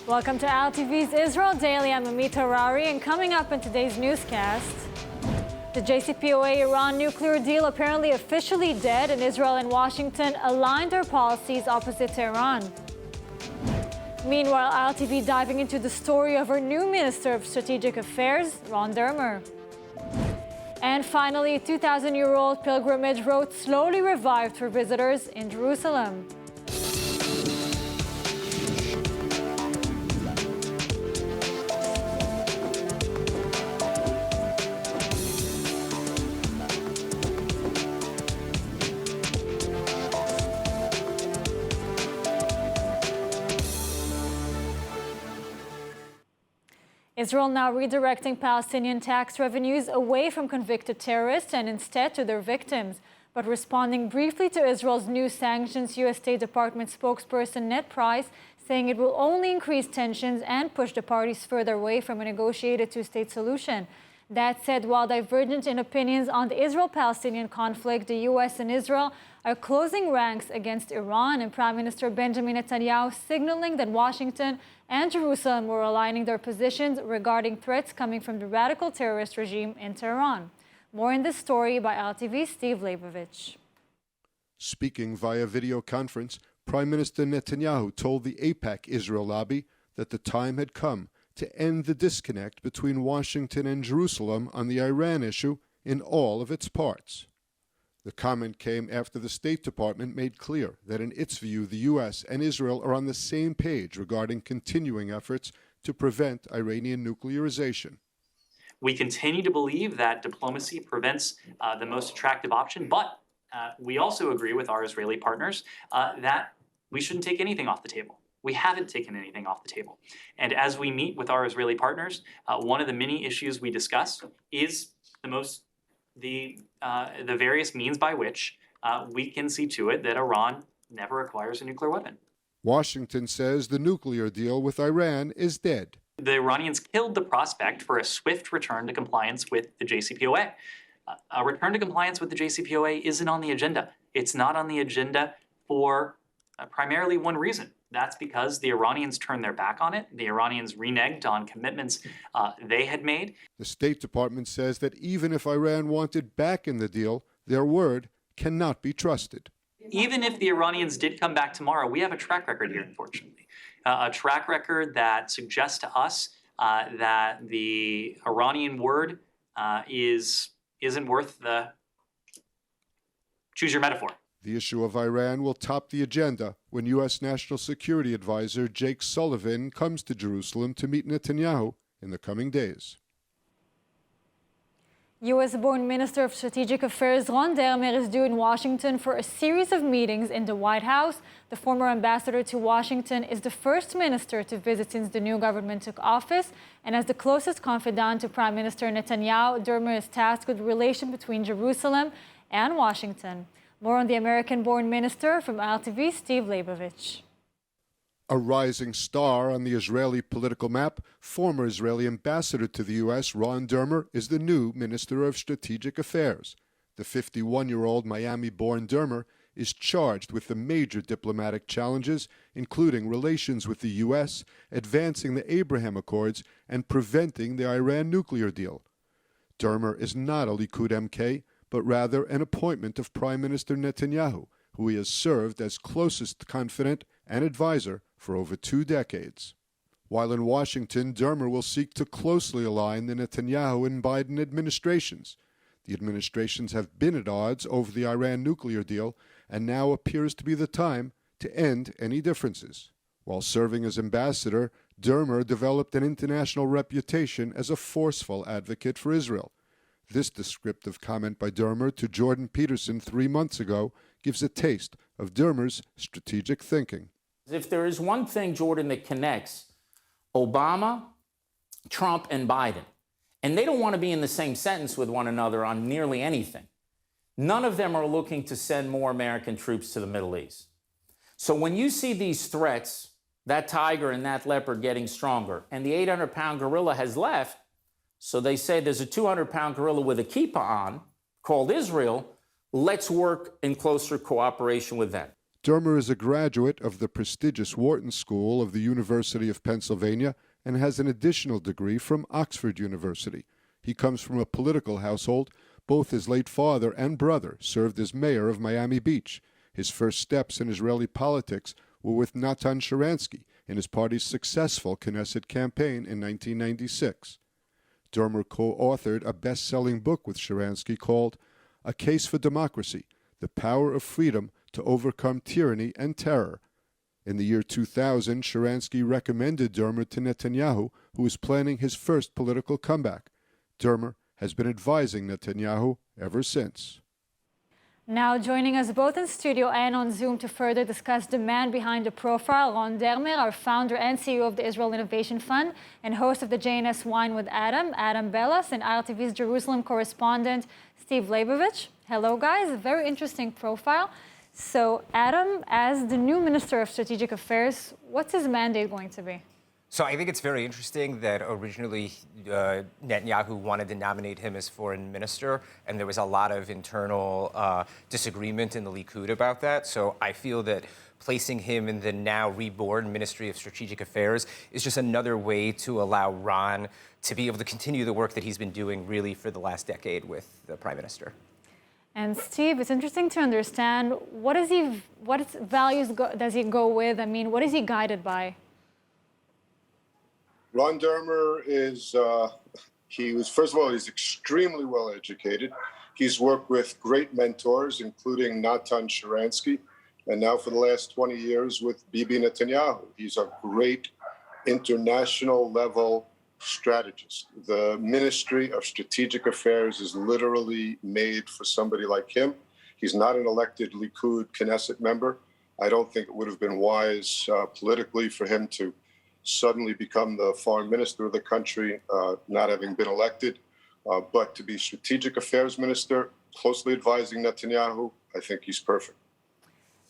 Welcome to ILTV's Israel Daily. I'm Amita Rari, and coming up in today's newscast, the JCPOA Iran nuclear deal apparently officially dead, and Israel and Washington aligned their policies opposite Tehran. Meanwhile, ILTV diving into the story of our new Minister of Strategic Affairs, Dermer. And finally, a 2,000-year-old pilgrimage route slowly revived for visitors in Jerusalem. Israel now redirecting Palestinian tax revenues away from convicted terrorists and instead to their victims. But responding briefly to Israel's new sanctions, U.S. State Department spokesperson Ned Price saying it will only increase tensions and push the parties further away from a negotiated two-state solution. That said, while divergent in opinions on the Israel-Palestinian conflict, the U.S. and Israel are closing ranks against Iran, and Prime Minister Benjamin Netanyahu signaling that Washington and Jerusalem were aligning their positions regarding threats coming from the radical terrorist regime in Tehran. More in this story by ILTV's Steve Leibovich. Speaking via video conference, Prime Minister Netanyahu told the AIPAC Israel lobby that the time had come to end the disconnect between Washington and Jerusalem on the Iran issue in all of its parts. The comment came after the State Department made clear that in its view the U.S. and Israel are on the same page regarding continuing efforts to prevent Iranian nuclearization. We continue to believe that diplomacy prevents the most attractive option, but we also agree with our Israeli partners that we shouldn't take anything off the table. We haven't taken anything off the table. And as we meet with our Israeli partners, one of the many issues we discuss is the various means by which we can see to it that Iran never acquires a nuclear weapon. Washington says the nuclear deal with Iran is dead. The Iranians killed the prospect for a swift return to compliance with the JCPOA. A return to compliance with the JCPOA isn't on the agenda. It's not on the agenda for primarily one reason. That's because the Iranians turned their back on it. The Iranians reneged on commitments they had made. The State Department says that even if Iran wanted back in the deal, their word cannot be trusted. Even if the Iranians did come back tomorrow, we have a track record here, unfortunately. A track record that suggests to us that the Iranian word isn't worth the, choose your metaphor. The issue of Iran will top the agenda when U.S. National Security Advisor Jake Sullivan comes to Jerusalem to meet Netanyahu in the coming days. U.S.-born Minister of Strategic Affairs Dermer is due in Washington for a series of meetings in the White House. The former ambassador to Washington is the first minister to visit since the new government took office. And as the closest confidant to Prime Minister Netanyahu, Dermer is tasked with the relation between Jerusalem and Washington. More on the American-born minister from ILTV, Steve Leibovich. A rising star on the Israeli political map, former Israeli ambassador to the U.S., Dermer, is the new Minister of Strategic Affairs. The 51-year-old Miami-born Dermer is charged with the major diplomatic challenges, including relations with the U.S., advancing the Abraham Accords, and preventing the Iran nuclear deal. Dermer is not a Likud MK, but rather an appointment of Prime Minister Netanyahu, who he has served as closest confidant and advisor for over 2 decades. While in Washington, Dermer will seek to closely align the Netanyahu and Biden administrations. The administrations have been at odds over the Iran nuclear deal, and now appears to be the time to end any differences. While serving as ambassador, Dermer developed an international reputation as a forceful advocate for Israel. This descriptive comment by Dermer to Jordan Peterson 3 months ago gives a taste of Dermer's strategic thinking. If there is one thing, Jordan, that connects Obama, Trump, and Biden, and they don't want to be in the same sentence with one another on nearly anything, none of them are looking to send more American troops to the Middle East. So when you see these threats, that tiger and that leopard getting stronger, and the 800-pound gorilla has left, so they say there's a 200-pound gorilla with a kippah on called Israel. Let's work in closer cooperation with them. Dermer is a graduate of the prestigious Wharton School of the University of Pennsylvania and has an additional degree from Oxford University. He comes from a political household. Both his late father and brother served as mayor of Miami Beach. His first steps in Israeli politics were with Natan Sharansky in his party's successful Knesset campaign in 1996. Dermer co-authored a best-selling book with Sharansky called A Case for Democracy, The Power of Freedom to Overcome Tyranny and Terror. In the year 2000, Sharansky recommended Dermer to Netanyahu, who was planning his first political comeback. Dermer has been advising Netanyahu ever since. Now joining us both in studio and on Zoom to further discuss the man behind the profile, Ron Dermer, our founder and CEO of the Israel Innovation Fund and host of the JNS Wine with Adam Bellas, and ILTV's Jerusalem correspondent, Steve Leibovich. Hello, guys. A very interesting profile. So, Adam, as the new Minister of Strategic Affairs, what's his mandate going to be? So I think it's very interesting that originally Netanyahu wanted to nominate him as foreign minister, and there was a lot of internal disagreement in the Likud about that. So I feel that placing him in the now reborn Ministry of Strategic Affairs is just another way to allow Ron to be able to continue the work that he's been doing really for the last decade with the Prime Minister. And Steve, it's interesting to understand what values does he go with? I mean, what is he guided by? Ron Dermer is, first of all, he's extremely well educated. He's worked with great mentors, including Natan Sharansky, and now for the last 20 years with Bibi Netanyahu. He's a great international level strategist. The Ministry of Strategic Affairs is literally made for somebody like him. He's not an elected Likud Knesset member. I don't think it would have been wise politically for him to suddenly become the foreign minister of the country, not having been elected. But to be strategic affairs minister, closely advising Netanyahu, I think he's perfect.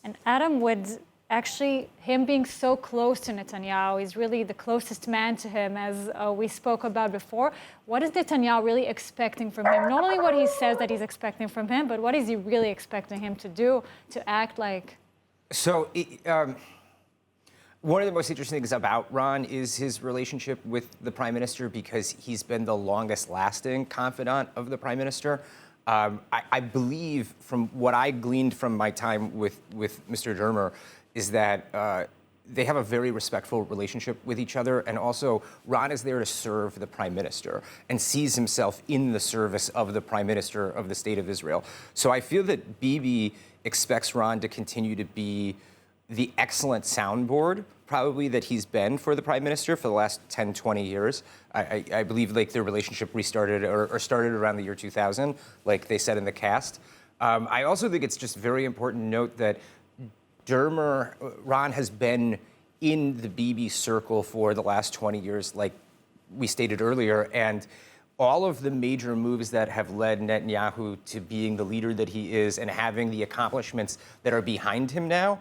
And Adam, would actually him being so close to Netanyahu, is really the closest man to him, as we spoke about before. What is Netanyahu really expecting from him? Not only what he says that he's expecting from him, but what is he really expecting him to do, to act like? So one of the most interesting things about Ron is his relationship with the Prime Minister, because he's been the longest lasting confidant of the Prime Minister. I believe, from what I gleaned from my time with Mr. Dermer, is that they have a very respectful relationship with each other. And also, Ron is there to serve the Prime Minister and sees himself in the service of the Prime Minister of the State of Israel. So I feel that Bibi expects Ron to continue to be the excellent soundboard, probably, that he's been for the Prime Minister for the last 10, 20 years. I believe like their relationship restarted or started around the year 2000, like they said in the cast. I also think it's just very important to note that Ron has been in the Bibi circle for the last 20 years, like we stated earlier, and all of the major moves that have led Netanyahu to being the leader that he is and having the accomplishments that are behind him now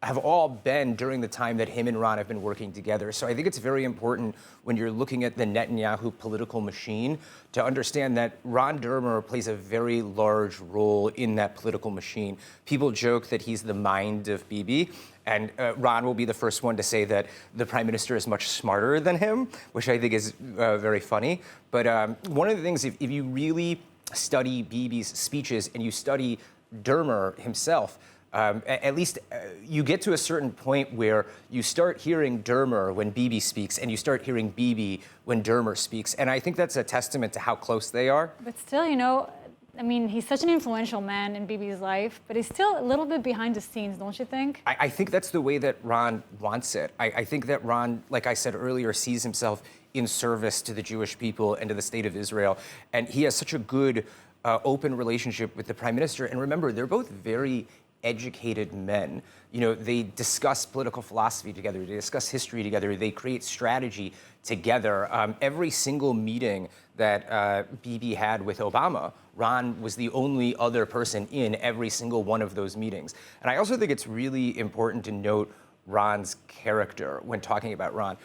have all been during the time that him and Ron have been working together. So I think it's very important when you're looking at the Netanyahu political machine to understand that Ron Dermer plays a very large role in that political machine. People joke that he's the mind of Bibi, and Ron will be the first one to say that the Prime Minister is much smarter than him, which I think is very funny. But one of the things, if you really study Bibi's speeches and you study Dermer himself, at least you get to a certain point where you start hearing Dermer when Bibi speaks and you start hearing Bibi when Dermer speaks. And I think that's a testament to how close they are. But still, you know, I mean, he's such an influential man in Bibi's life, but he's still a little bit behind the scenes, don't you think? I think that's the way that Ron wants it. I think that Ron, like I said earlier, sees himself in service to the Jewish people and to the State of Israel. And he has such a good, open relationship with the Prime Minister. And remember, they're both very educated men. You know, they discuss political philosophy together, they discuss history together, they create strategy together. Every single meeting that Bibi had with Obama, Ron was the only other person in every single one of those meetings. And I also think it's really important to note Ron's character when talking about Ron.